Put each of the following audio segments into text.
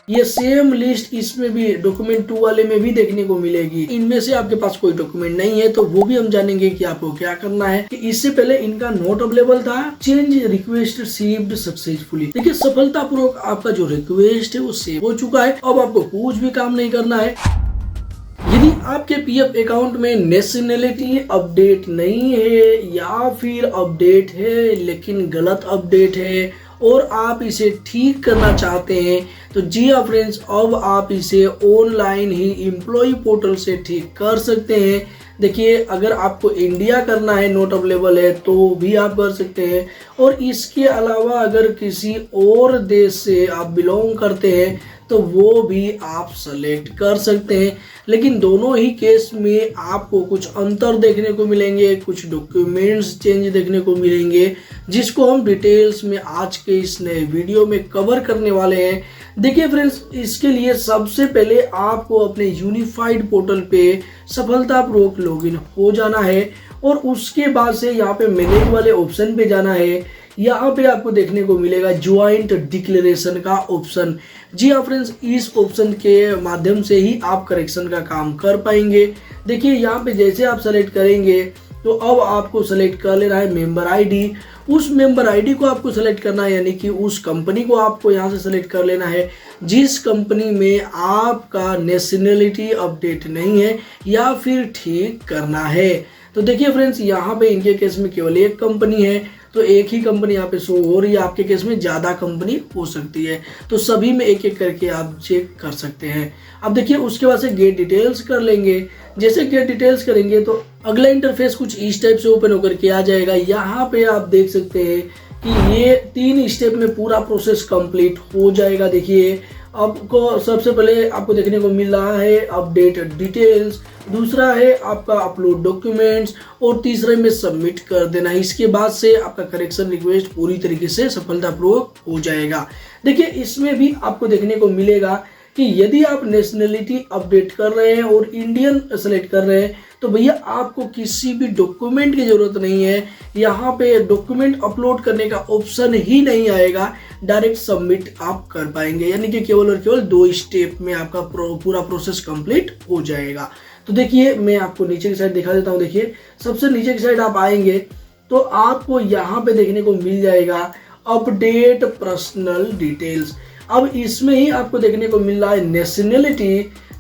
ये same list इसमें भी डॉक्यूमेंट 2 वाले में भी देखने को मिलेगी। इनमें से आपके पास कोई डॉक्यूमेंट नहीं है तो वो भी हम जानेंगे कि आपको क्या करना है। कि इससे पहले इनका नॉट अवेलेबल था, चेंज रिक्वेस्ट रिसीव्ड सक्सेसफुली। देखिए सफलतापूर्वक आपका जो रिक्वेस्ट है वो सेव हो चुका है। अब आपको कुछ भी काम नहीं करना है। यदि आपके पीएफ अकाउंट में नेशनैलिटी अपडेट नहीं है या फिर अपडेट है लेकिन गलत अपडेट है और आप इसे ठीक करना चाहते हैं तो जी हाँ फ्रेंड्स, अब आप इसे ऑनलाइन ही एम्प्लॉय पोर्टल से ठीक कर सकते हैं। देखिए अगर आपको इंडिया करना है, नॉट अवेलेबल है, तो भी आप कर सकते हैं। और इसके अलावा अगर किसी और देश से आप बिलोंग करते हैं तो वो भी आप सेलेक्ट कर सकते हैं। लेकिन दोनों ही केस में आपको कुछ अंतर देखने को मिलेंगे, कुछ डॉक्यूमेंट्स चेंज देखने को मिलेंगे, जिसको हम डिटेल्स में आज के इस नए वीडियो में कवर करने वाले हैं। देखिए फ्रेंड्स, इसके लिए सबसे पहले आपको अपने यूनिफाइड पोर्टल पे सफलतापूर्वक लॉगिन हो जाना है और उसके बाद से यहाँ पे मैनेज वाले ऑप्शन पे जाना है। यहाँ पे आपको देखने को मिलेगा ज्वाइंट डिक्लेरेशन का ऑप्शन। जी हाँ फ्रेंड्स, इस ऑप्शन के माध्यम से ही आप करेक्शन का काम कर पाएंगे। देखिए यहाँ पे जैसे आप सेलेक्ट करेंगे तो अब आपको सेलेक्ट कर लेना है मेंबर आईडी। उस मेंबर आईडी को आपको सेलेक्ट करना है, यानी कि उस कंपनी को आपको यहाँ से सेलेक्ट कर लेना है जिस कंपनी में आपका नेशनैलिटी अपडेट नहीं है या फिर ठीक करना है। तो देखिए फ्रेंड्स, यहाँ पे इनके केस में केवल एक कंपनी है तो एक ही कंपनी यहाँ पे शो हो रही है। आपके केस में ज़्यादा कंपनी हो सकती है तो सभी में एक एक करके आप चेक कर सकते हैं। अब देखिए उसके बाद से गेट डिटेल्स कर लेंगे। जैसे गेट डिटेल्स करेंगे तो अगला इंटरफेस कुछ इस टाइप से ओपन होकर के आ जाएगा। यहाँ पे आप देख सकते हैं कि ये 3 स्टेप में पूरा प्रोसेस कंप्लीट हो जाएगा। देखिए आपको सबसे पहले आपको देखने को मिल रहा है अपडेट डिटेल्स, दूसरा है आपका अपलोड डॉक्यूमेंट्स और तीसरे में सबमिट कर देना। इसके बाद से आपका करेक्शन रिक्वेस्ट पूरी तरीके से सफलतापूर्वक हो जाएगा। देखिए इसमें भी आपको देखने को मिलेगा कि यदि आप नेशनैलिटी अपडेट कर रहे हैं और इंडियन सेलेक्ट कर रहे हैं तो भैया आपको किसी भी डॉक्यूमेंट की जरूरत नहीं है। यहाँ पे डॉक्यूमेंट अपलोड करने का ऑप्शन ही नहीं आएगा, डायरेक्ट सबमिट आप कर पाएंगे, यानी कि केवल और केवल 2 स्टेप में आपका पूरा प्रोसेस कंप्लीट हो जाएगा। तो देखिए मैं आपको नीचे की साइड दिखा देता हूँ। देखिए सबसे नीचे की साइड आप आएंगे तो आपको यहाँ पे देखने को मिल जाएगा अपडेट पर्सनल डिटेल्स। अब इसमें ही आपको देखने को मिल रहा है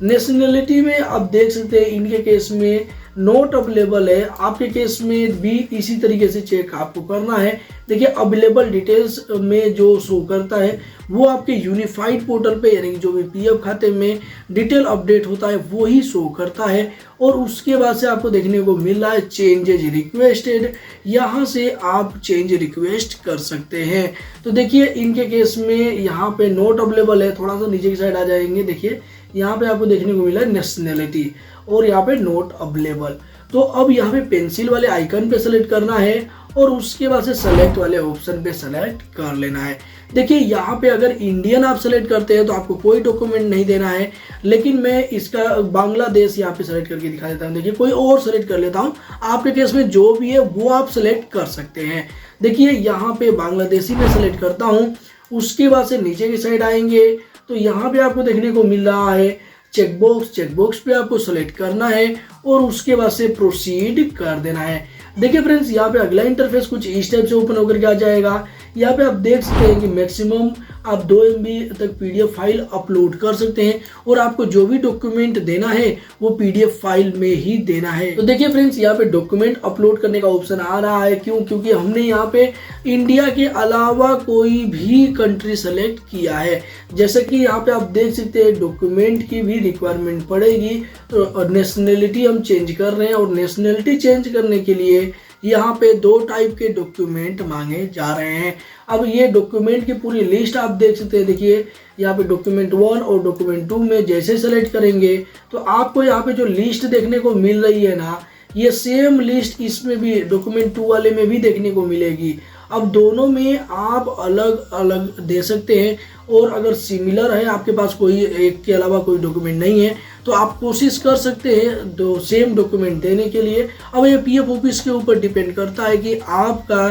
नेशनैलिटी में आप देख सकते हैं इनके केस में नॉट अवेलेबल है, आपके केस में भी इसी तरीके से चेक आपको करना है। देखिए अवेलेबल डिटेल्स में जो शो करता है वो आपके यूनिफाइड पोर्टल पे, यानी कि जो भी पीएफ खाते में डिटेल अपडेट होता है वो ही शो करता है। और उसके बाद से आपको देखने को मिल रहा है चेंजेज रिक्वेस्टेड, यहाँ से आप चेंज रिक्वेस्ट कर सकते हैं। तो देखिए इनके केस में यहाँ पे नॉट अवेलेबल है, थोड़ा सा नीचे की साइड आ जाएंगे। देखिए यहाँ पे आपको देखने को मिला है नेशनैलिटी और यहाँ पे नॉट अवेलेबल। तो अब यहाँ पे पेंसिल वाले आइकन पे सेलेक्ट करना है और उसके बाद से सेलेक्ट वाले ऑप्शन पे सेलेक्ट कर लेना है। देखिए यहाँ पे अगर इंडियन आप सेलेक्ट करते हैं तो आपको कोई डॉक्यूमेंट नहीं देना है, लेकिन मैं इसका बांग्लादेश यहाँ पे सेलेक्ट करके दिखा देता हूँ। देखिए कोई और सेलेक्ट कर लेता हूँ, आपके केस में जो भी है वो आप सेलेक्ट कर सकते हैं। देखिए यहाँ पे बांग्लादेशी में सेलेक्ट करता हूँ। उसके बाद से नीचे की साइड आएंगे तो यहाँ पे आपको देखने को मिल रहा है चेकबॉक्स पे आपको सेलेक्ट करना है और उसके बाद से प्रोसीड कर देना है। देखिए फ्रेंड्स, यहाँ पे अगला इंटरफेस कुछ इस टाइप से ओपन होकर के आ जाएगा। यहाँ पे आप देख सकते हैं कि मैक्सिमम आप 2 MB तक पीडीएफ फाइल अपलोड कर सकते हैं और आपको जो भी डॉक्यूमेंट देना है वो पीडीएफ फाइल में ही देना है। तो देखिए फ्रेंड्स, यहाँ पे डॉक्यूमेंट अपलोड करने का ऑप्शन आ रहा है। क्योंकि हमने यहाँ पे इंडिया के अलावा कोई भी कंट्री सेलेक्ट किया है। जैसे कि यहाँ पे आप देख सकते हैं डॉक्यूमेंट की भी रिक्वायरमेंट पड़ेगी, तो नेशनैलिटी हम चेंज कर रहे हैं और नेशनैलिटी चेंज करने के लिए यहाँ पे 2 टाइप के डॉक्यूमेंट मांगे जा रहे हैं। अब ये डॉक्यूमेंट की पूरी लिस्ट आप देख सकते हैं। देखिए यहाँ पे डॉक्यूमेंट 1 और डॉक्यूमेंट 2 में जैसे सेलेक्ट करेंगे तो आपको यहाँ पे जो लिस्ट देखने को मिल रही है ना, ये सेम लिस्ट इसमें भी डॉक्यूमेंट 2 वाले में भी देखने को मिलेगी। अब दोनों में आप अलग अलग दे सकते हैं और अगर सिमिलर है, आपके पास कोई एक के अलावा कोई डॉक्यूमेंट नहीं है, तो आप कोशिश कर सकते हैं दो सेम डॉक्यूमेंट देने के लिए। अब ये पीएफ ऑफिस के ऊपर डिपेंड करता है कि आपका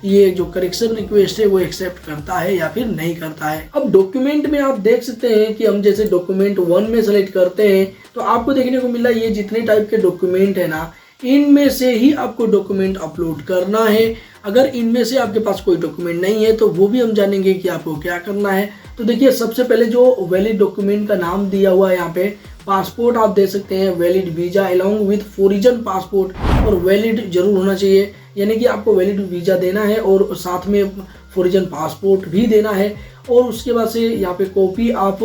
ये जो करेक्शन रिक्वेस्ट है वो एक्सेप्ट करता है या फिर नहीं करता है। अब डॉक्यूमेंट में आप देख सकते हैं कि हम जैसे डॉक्यूमेंट 1 में सेलेक्ट करते हैं तो आपको देखने को मिला ये जितने टाइप के डॉक्यूमेंट है ना, इनमें से ही आपको डॉक्यूमेंट अपलोड करना है। अगर इनमें से आपके पास कोई डॉक्यूमेंट नहीं है तो वो भी हम जानेंगे कि आपको क्या करना है। तो देखिए सबसे पहले जो वैलिड डॉक्यूमेंट का नाम दिया हुआ है यहाँ पे, पासपोर्ट आप दे सकते हैं, valid visa along with origin passport, और वैलिड जरूर होना चाहिए, यानी कि आपको वैलिड वीजा देना है और साथ में ओरिजिन पासपोर्ट भी देना है। और उसके बाद से यहाँ पे कॉपी आप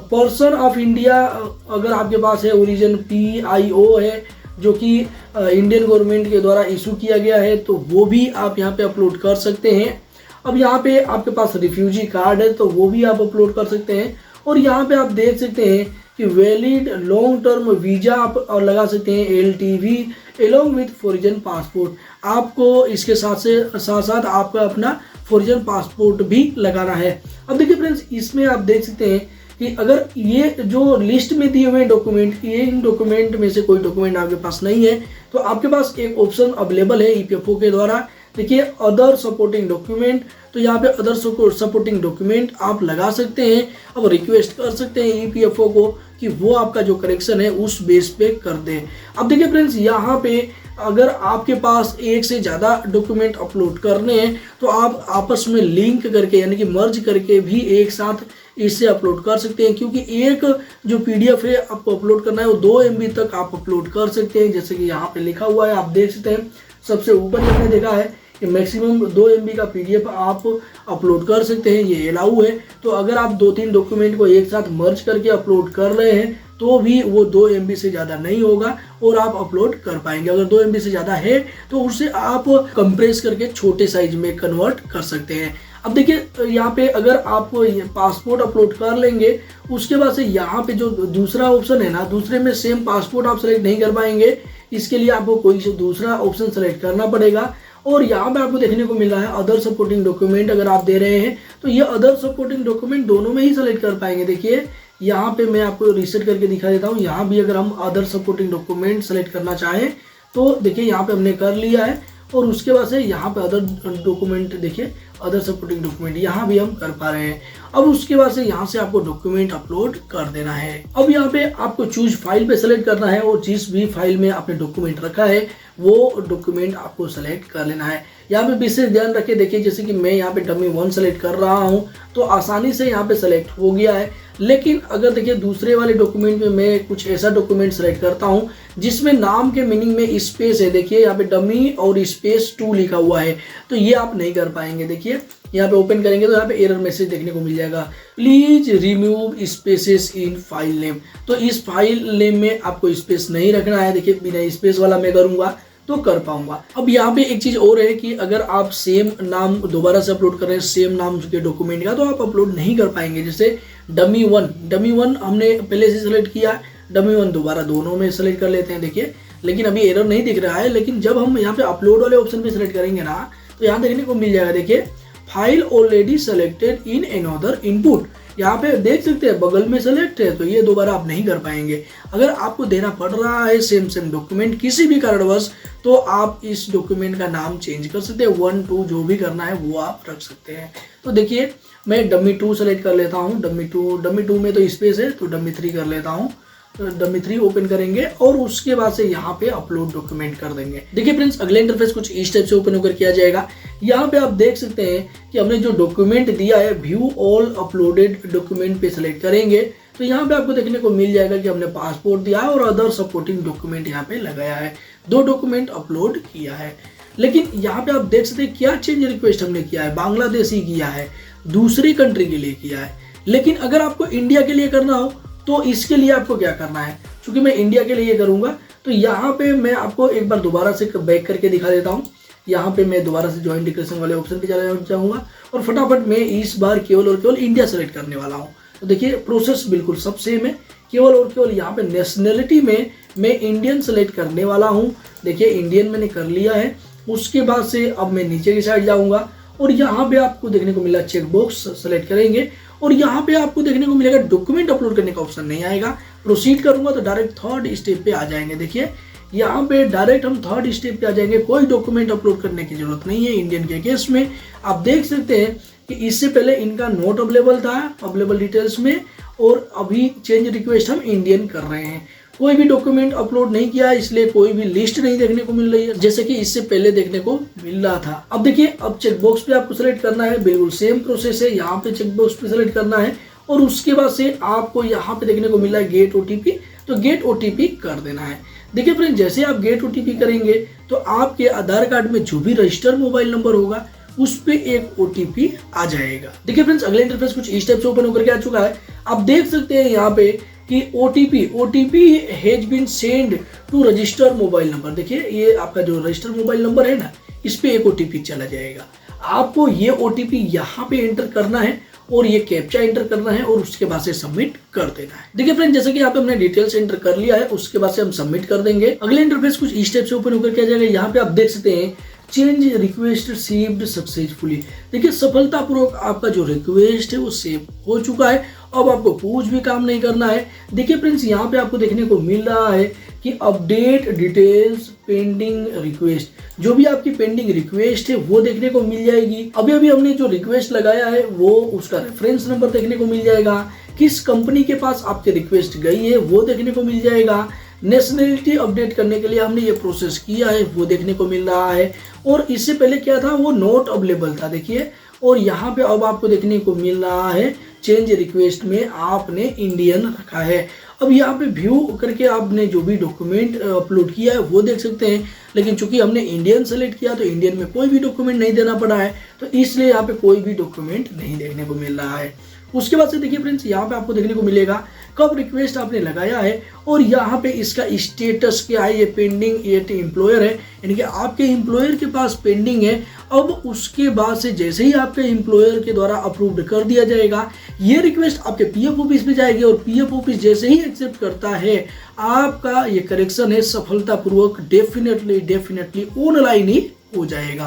पर्सन ऑफ इंडिया अगर आपके पास है, ओरिजिन PIO है जो कि इंडियन गवर्नमेंट के द्वारा इशू किया गया है, तो वो भी आप यहाँ पे अपलोड कर सकते हैं। अब यहाँ पे आपके पास रिफ्यूजी कार्ड है तो वो भी आप अपलोड कर सकते हैं। और यहाँ पे आप देख सकते हैं कि वैलिड लॉन्ग टर्म वीजा आप और लगा सकते हैं, LTV along with foreign passport. आपको इसके साथ साथ आपका अपना फॉरिजन पासपोर्ट भी लगाना है। अब देखिए फ्रेंड्स, इसमें आप देख सकते हैं कि अगर ये जो लिस्ट में दिए हुए डॉक्यूमेंट, ये इन डॉक्यूमेंट में से कोई डॉक्यूमेंट आपके पास नहीं है तो आपके पास एक ऑप्शन अवेलेबल है EPFO के द्वारा। देखिए अदर सपोर्टिंग डॉक्यूमेंट, तो यहाँ पे अदर सपोर्टिंग डॉक्यूमेंट आप लगा सकते हैं। अब रिक्वेस्ट कर सकते हैं EPFO को कि वो आपका जो करेक्शन है उस बेस पे कर दें। अब देखिए फ्रेंड्स, यहाँ पे अगर आपके पास एक से ज़्यादा डॉक्यूमेंट अपलोड करने हैं तो आप आपस में लिंक करके यानी कि मर्ज करके भी एक साथ इससे अपलोड कर सकते हैं, क्योंकि एक जो PDF है आपको अपलोड करना है वो 2 MB तक आप अपलोड कर सकते हैं। जैसे कि यहाँ पे लिखा हुआ है, आप देख सकते हैं सबसे ऊपर हमने देखा है कि मैक्सिमम 2 MB का PDF आप अपलोड कर सकते हैं, ये अलाउ है। तो अगर आप 2-3 डॉक्यूमेंट को एक साथ मर्ज करके अपलोड कर रहे हैं तो भी वो 2 MB से ज़्यादा नहीं होगा और आप अपलोड कर पाएंगे। अगर 2 MB से ज़्यादा है तो उसे आप कंप्रेस करके छोटे साइज में कन्वर्ट कर सकते हैं। अब देखिए यहाँ पे अगर आप पासपोर्ट अपलोड कर लेंगे, उसके बाद से यहाँ पे जो दूसरा ऑप्शन है ना, दूसरे में सेम पासपोर्ट आप सेलेक्ट नहीं कर पाएंगे। इसके लिए आपको कोई दूसरा ऑप्शन सेलेक्ट करना पड़ेगा। और यहाँ पे आपको देखने को मिल रहा है अदर सपोर्टिंग डॉक्यूमेंट, अगर आप दे रहे हैं तो ये अदर सपोर्टिंग डॉक्यूमेंट दोनों में ही सेलेक्ट कर पाएंगे। देखिए यहाँ पे मैं आपको रीसेट करके दिखा देता हूँ। यहाँ भी अगर हम अदर सपोर्टिंग डॉक्यूमेंट सेलेक्ट करना चाहें तो देखिए यहाँ पे हमने कर लिया है। और उसके बाद से यहाँ पे अदर डॉक्यूमेंट, देखिए अदर सपोर्टिंग डॉक्यूमेंट यहाँ भी हम कर पा रहे हैं। अब उसके बाद से यहाँ से आपको डॉक्यूमेंट अपलोड कर देना है। अब यहाँ पे आपको चूज फाइल पे सेलेक्ट करना है और जिस भी फाइल में आपने डॉक्यूमेंट रखा है वो डॉक्यूमेंट आपको सेलेक्ट कर लेना है। यहाँ पे विशेष ध्यान रखिए, देखिए जैसे कि मैं यहाँ पे डमी 1 सेलेक्ट कर रहा हूँ तो आसानी से यहाँ पे सेलेक्ट हो गया है। लेकिन अगर देखिए दूसरे वाले डॉक्यूमेंट में मैं कुछ ऐसा डॉक्यूमेंट सेलेक्ट करता हूँ जिसमें नाम के मीनिंग में स्पेस है, देखिए यहाँ पे डमी और स्पेस 2 लिखा हुआ है, तो ये आप नहीं कर पाएंगे। देखिए यहाँ पे ओपन करेंगे तो यहाँ पे एरर मैसेज देखने को मिल जाएगा, please remove spaces in file name. तो इस फाइल नेम में आपको स्पेस नहीं रखना है। देखिए बिना स्पेस वाला मैं करूंगा तो कर पाऊंगा। अब यहाँ पे एक चीज और है कि अगर आप सेम नाम दोबारा से अपलोड कर रहे हैं, सेम नाम के डॉक्यूमेंट का, तो आप अपलोड नहीं कर पाएंगे। जैसे डमी 1 हमने पहले से सेलेक्ट किया, डमी 1 दोबारा दोनों में सेलेक्ट कर लेते हैं। देखिए लेकिन अभी एरर नहीं दिख रहा है, लेकिन जब हम यहाँ पे अपलोड वाले ऑप्शन पे सेलेक्ट करेंगे ना तो यहाँ देखने को मिल जाएगा, देखिए file already selected in another input. यहाँ पे देख सकते हैं बगल में सेलेक्ट है, तो ये दोबारा आप नहीं कर पाएंगे। अगर आपको देना पड़ रहा है सेम डॉक्यूमेंट किसी भी कारणवश, तो आप इस डॉक्यूमेंट का नाम चेंज कर सकते हैं, 1, 2 जो भी करना है वो आप रख सकते हैं। तो देखिए मैं डमी 2 सेलेक्ट कर लेता हूँ, डमी 2 में तो स्पेस है तो डमी 3 कर लेता हूँ। डमी 3 ओपन करेंगे और उसके बाद से यहाँ पे अपलोड डॉक्यूमेंट कर देंगे। देखिए फ्रेंड्स, अगले इंटरफेस कुछ इस टाइप से ओपन होकर किया जाएगा। यहाँ पे आप देख सकते हैं कि हमने जो डॉक्यूमेंट दिया है व्यू ऑल अपलोडेड डॉक्यूमेंट पे सेलेक्ट करेंगे तो यहाँ पे आपको देखने को मिल जाएगा कि हमने पासपोर्ट दिया है और अदर सपोर्टिंग डॉक्यूमेंट यहाँ पे लगाया है, 2 डॉक्यूमेंट अपलोड किया है। लेकिन यहाँ पे आप देख सकते हैं क्या चेंज रिक्वेस्ट हमने किया है, बांग्लादेश ही किया है, दूसरी कंट्री के लिए किया है। लेकिन अगर आपको इंडिया के लिए करना हो तो इसके लिए आपको क्या करना है, क्योंकि मैं इंडिया के लिए करूंगा तो यहाँ पे मैं आपको एक बार दोबारा से बैक करके दिखा देता हूँ। यहाँ पे मैं दोबारा से ज्वाइंट डिक्लेरेशन वाले ऑप्शन पे चला जाऊंगा और फटाफट मैं इस बार केवल और केवल इंडिया सेलेक्ट करने वाला हूँ। तो देखिए प्रोसेस बिल्कुल सब सेम है, केवल और केवल यहाँ पे नेशनलिटी में मैं इंडियन सेलेक्ट करने वाला हूँ। देखिए इंडियन मैंने कर लिया है। उसके बाद से अब मैं नीचे की साइड जाऊंगा और यहाँ पे आपको देखने को मिला चेक बॉक्स सेलेक्ट करेंगे और यहाँ पे आपको देखने को मिलेगा डॉक्यूमेंट अपलोड करने का ऑप्शन नहीं आएगा। प्रोसीड करूंगा तो डायरेक्ट 3rd स्टेप पे आ जाएंगे। देखिए यहाँ पे डायरेक्ट हम थर्ड स्टेप पे आ जाएंगे। कोई डॉक्यूमेंट अपलोड करने की जरूरत नहीं है इंडियन के केस में। आप देख सकते हैं कि इससे पहले इनका नोट अवेलेबल था अवेलेबल डिटेल्स में, और अभी चेंज रिक्वेस्ट हम इंडियन कर रहे हैं। कोई भी डॉक्यूमेंट अपलोड नहीं किया, इसलिए कोई भी लिस्ट नहीं देखने को मिल रही है, जैसे कि इससे पहले देखने को मिल रहा था। अब देखिए, अब चेकबॉक्स पे आपको सेलेक्ट करना है, बिल्कुल सेम प्रोसेस है। यहाँ पे चेकबॉक्स पे सेलेक्ट करना है और उसके बाद से आपको यहाँ पे देखने को मिल रहा है गेट ओटीपी, तो गेट ओटीपी कर देना है। देखिए फ्रेंड, जैसे आप गेट ओटीपी करेंगे तो आपके आधार कार्ड में जो भी रजिस्टर्ड मोबाइल नंबर होगा उस पे एक ओटीपी आ जाएगा। देखिए फ्रेंड्स, अगले इंटरफेस कुछ इस टाइप से ओपन होकर के आ चुका है। आप देख सकते हैं यहाँ पे कि OTP has been send to register mobile number. देखिए, ये आपका जो रजिस्टर मोबाइल नंबर है ना, इस पे एक ओटीपी चला जाएगा। आपको ये ओटीपी यहाँ पे एंटर करना है और ये कैप्चा एंटर करना है और उसके बाद से सबमिट कर देना है। देखिए फ्रेंड, जैसे कि यहाँ पे हमने डिटेल्स एंटर कर लिया है, उसके बाद से हम सबमिट कर देंगे। अगले इंटरफेस कुछ इस टाइप से ओपन होकर के आ जाएगा। यहाँ पे आप देख सकते हैं चेंज रिक्वेस्ट रिसीव्ड सक्सेसफुली। देखिए, सफलतापूर्वक आपका जो रिक्वेस्ट है वो सेव हो चुका है। अब आपको कुछ भी काम नहीं करना है। देखिए फ्रेंड्स, यहाँ पे आपको देखने को मिल रहा है कि अपडेट डिटेल्स पेंडिंग रिक्वेस्ट। जो भी आपकी पेंडिंग रिक्वेस्ट है वो देखने को मिल जाएगी। अभी अभी हमने जो रिक्वेस्ट लगाया है वो उसका रेफरेंस नंबर देखने को मिल जाएगा। किस कंपनी के पास आपकी रिक्वेस्ट गई है वो देखने को मिल जाएगा। नेशनलिटी अपडेट करने के लिए हमने ये प्रोसेस किया है वो देखने को मिल रहा है। और इससे पहले क्या था, वो नॉट अवेलेबल था। देखिए, और यहाँ पे अब आपको देखने को मिल रहा है चेंज रिक्वेस्ट में आपने इंडियन रखा है। अब यहाँ पे व्यू करके आपने जो भी डॉक्यूमेंट अपलोड किया है वो देख सकते हैं, लेकिन चूंकि हमने इंडियन सेलेक्ट किया तो इंडियन में कोई भी डॉक्यूमेंट नहीं देना पड़ा है, तो इसलिए यहाँ पे कोई भी डॉक्यूमेंट नहीं देखने को मिल रहा है। उसके बाद से देखिए फ्रेंड्स, यहाँ पे आपको देखने को मिलेगा कब रिक्वेस्ट आपने लगाया है और यहाँ पे इसका स्टेटस क्या है। ये पेंडिंग एट एम्प्लॉयर है, यानी कि आपके एम्प्लॉयर के पास पेंडिंग है। अब उसके बाद से जैसे ही आपके एम्प्लॉयर के द्वारा अप्रूव्ड कर दिया जाएगा, ये रिक्वेस्ट आपके पीएफ ऑफिस में जाएगी और पीएफ ऑफिस जैसे ही एक्सेप्ट करता है, आपका ये करेक्शन है सफलतापूर्वक डेफिनेटली ऑनलाइन ही हो जाएगा।